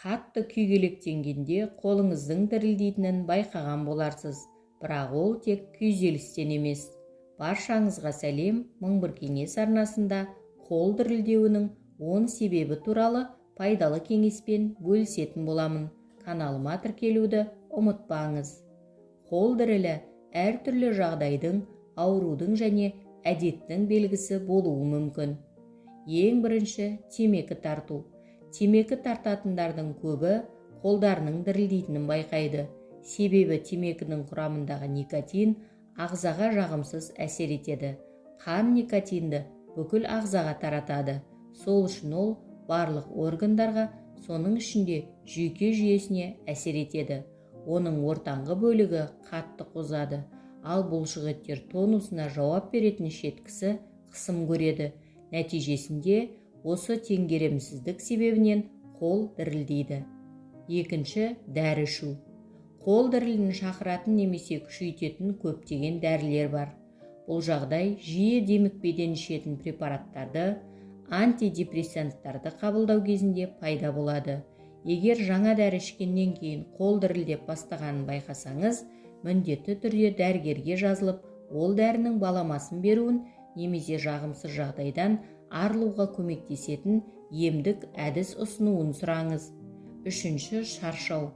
Қатты күйгелектенгенде қолыңыздың дірілдейтінін байқаған боларсыз, бірақ ол тек күйзелістен емес. Баршаңызға сәлем, мың бір кеңес арнасында қол дірілдеуінің 10 себебі туралы пайдалы кеңеспен бөлісетін боламын. Каналыма тіркелуді ұмытпаңыз. Қол дірілі әртүрлі жағдайдың, аурудың және әдеттің белгісі болуы мүмкін. Ең бірінші, темекі тарту. Темекі тартатындардың көбі қолдарының дірілдейтінін байқайды. Себебі темекінің құрамындағы никотин ағзаға жағымсыз әсер етеді. Қан никотинді бүкіл ағзаға таратады. Сол үшін ол барлық органдарға, соның ішінде жүйке жүйесіне әсер етеді. Оның ортаңғы бөлігі қатты қозады, ал бұлшықеттер тонусына жауап беретін шеткісі қысым көреді. Нәтижесінде осы теңгеремсіздік себебінен қол дірілдейді. Екінші, дәрі ішу. Қол дірілін шақыратын немесе күшейтетін көптеген дәрілер бар. Бұл жағдай жиі демікпеден ішетін препараттарды, антидепрессанттарды қабылдау кезінде пайда болады. Егер жаңа дәрі ішкеннен кейін қол дірілдеп бастағанын байқасаңыз, міндетті түрде дәрігерге жазылып, ол дәрінің баламасын беруін немесе жағымсыз жағдайдан арылуға көмектесетін емдік әдіс ұсынуын сұраңыз. Үшінші, шаршау.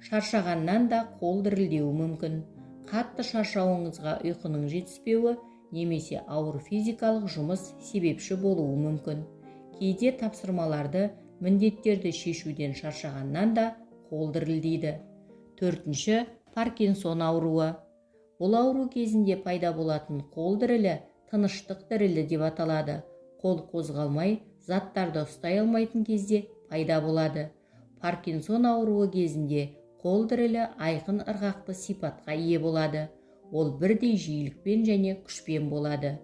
Шаршағаннан да қол дірілдеуі мүмкін. Қатты шаршауыңызға ұйқының жетіспеуі немесе ауыр физикалық жұмыс себепші болуы мүмкін. Кейде тапсырмаларды, міндеттерді шешуден шаршағаннан да қол дірілдейді. Төртінші, Паркинсон ауруы. Бұл ауру кезінде пайда болатын қол дірілі тыныштық дірілі деп аталады. Қол қозғалмай, заттарды ұстай алмайтын кезде пайда болады. Паркинсон ауруы кезінде қол дірілі айқын ырғақты сипатқа ие болады. Ол бірдей жиілікпен және күшпен болады.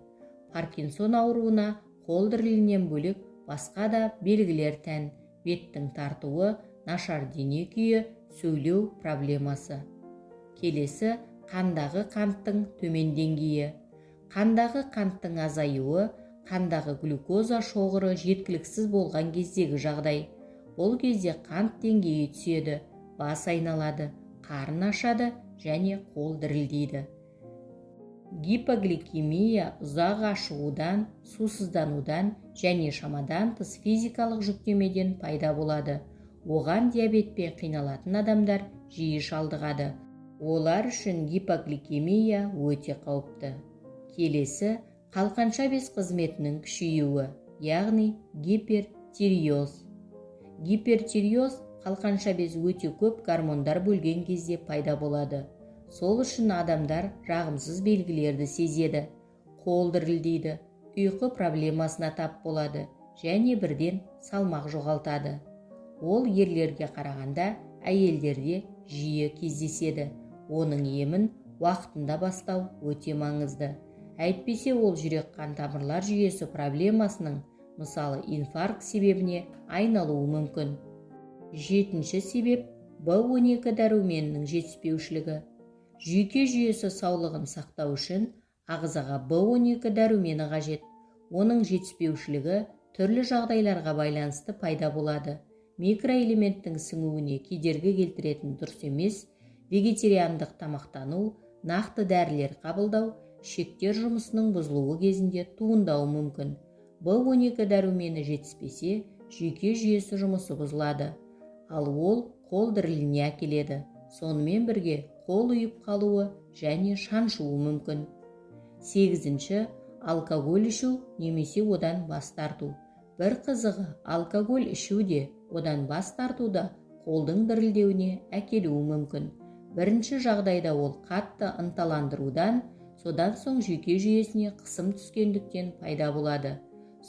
Паркинсон ауруына қол дірілінен бөлек басқа да белгілер тән. Беттің тартуы, нашар дене күйі, сөйлеу проблемасы. Келесі, қандағы қанттың төмен деңгейі. Қандағы қанттың азаюы, қандағы глюкоза шоғыры жеткіліксіз болған кездегі жағдай. Бұл кезде қант деңгейі түседі, бас айналады, қарын ашады және қол дірілдейді. Гипогликемия ұзақ ашығудан, сусызданудан және шамадан тыс физикалық жүктемеден пайда болады. Оған диабетпен қиналатын адамдар жиі шалдығады. Олар үшін гипогликемия өте қауіпті. Келесі, қалқанша без қызметінің күшеюі, яғни гипертиреоз. Гипертиреоз қалқанша без өте көп гормондар бөлген кезде пайда болады. Сол үшін адамдар жағымсыз белгілерді сезеді, қол дірілдейді, ұйқы проблемасына тап болады және бірден салмақ жоғалтады. Ол ерлерге қарағанда әйелдерде жиі кездеседі. Оның емін уақытында бастау өте маңызды. Әйтпесе ол жүрек қан тамырлар жүйесі проблемасының, мысалы инфаркт себебіне айналуы мүмкін. Жетінші себеп B12 дәруменінің жетіспеушілігі. Жүйке жүйесі саулығын сақтау үшін ағзаға B12 дәрумені қажет. Оның жетіспеушілігі түрлі жағдайларға байланысты пайда болады. Микроэлементтің сіңуіне кедергі келтіретін дұрыс емес, вегетариандық тамақтану, нақты дәрілер қабылдау, шектер жұмысының бұзылуы кезінде туындауы мүмкін. B12 дәрумені жетіспесе, жүйке жүйесі жұмысы бұзылады, ал ол қол діріліне әкеледі. Сонымен бірге қол ұйып қалуы және шаншуы мүмкін. Сегізінші, алкоголь ішу немесе одан бас тарту. Бір қызығы, алкоголь ішу де, одан бас тартуда қолдың дірілдеуіне әкелуі мүмкін. Бірінші жағдайда ол қатты ынталандырудан, содан соң жүйке жүйесіне қысым түскендіктен пайда болады.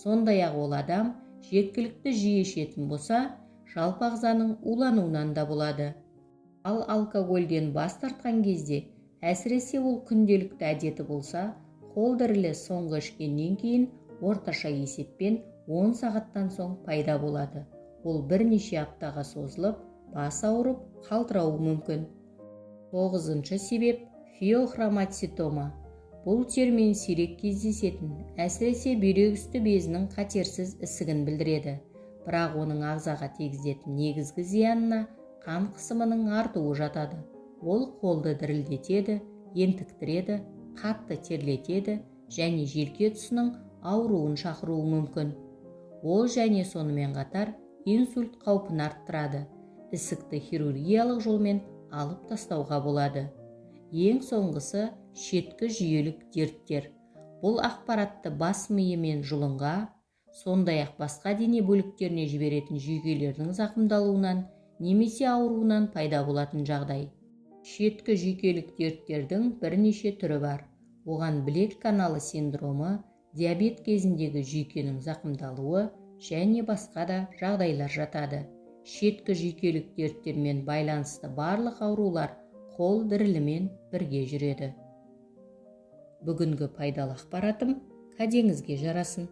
Сондай-ақ ол адам жеткілікті жиі ішетін болса, жалпы ағзаның улануынан да болады. Ал алкогольден бас тартқан кезде, әсіресе ол күнделікті әдеті болса, қол дірілі соңғы ішкеннен кейін орташа есеппен 10 сағаттан соң пайда болады. Ол бірнеше аптаға созылып, бас ауырып, қалтырауы мүмкін. Тоғызыншы себеп феохроматцитома. Бұл термин сирек кездесетін, әсіресе бүйрек үсті безінің қатерсіз ісігін білдіреді. бірақ оның ағзаға тигізетін негізгі зиянына қан қысымының артуы жатады. Ол қолды дірілдетеді, ентіктіреді, қатты терлетеді және желке тұсының ауруын шақыруы мүмкін. Ол және сонымен қатар инсульт қаупін арттырады. Ісікті хирургиялық жолмен алып тастауға болады. Ең соңғысы шеткі жүйелік дерттер. Бұл ақпаратты бас миы мен жұлынға, сондай-ақ басқа дене бөліктеріне жіберетін жүйкелердің зақымдалуынан немесе ауруынан пайда болатын жағдай. Шеткі жүйкелік дерттердің бірнеше түрі бар. Оған білек каналы синдромы, диабет кезіндегі жүйкенің зақымдалуы және басқа да жағдайлар жатады. Шеткі жүйкелік дерттермен байланысты барлық аурулар қол дірілімен бірге жүреді. Бүгінгі пайдалы ақпаратым кәдеңізге жарасын.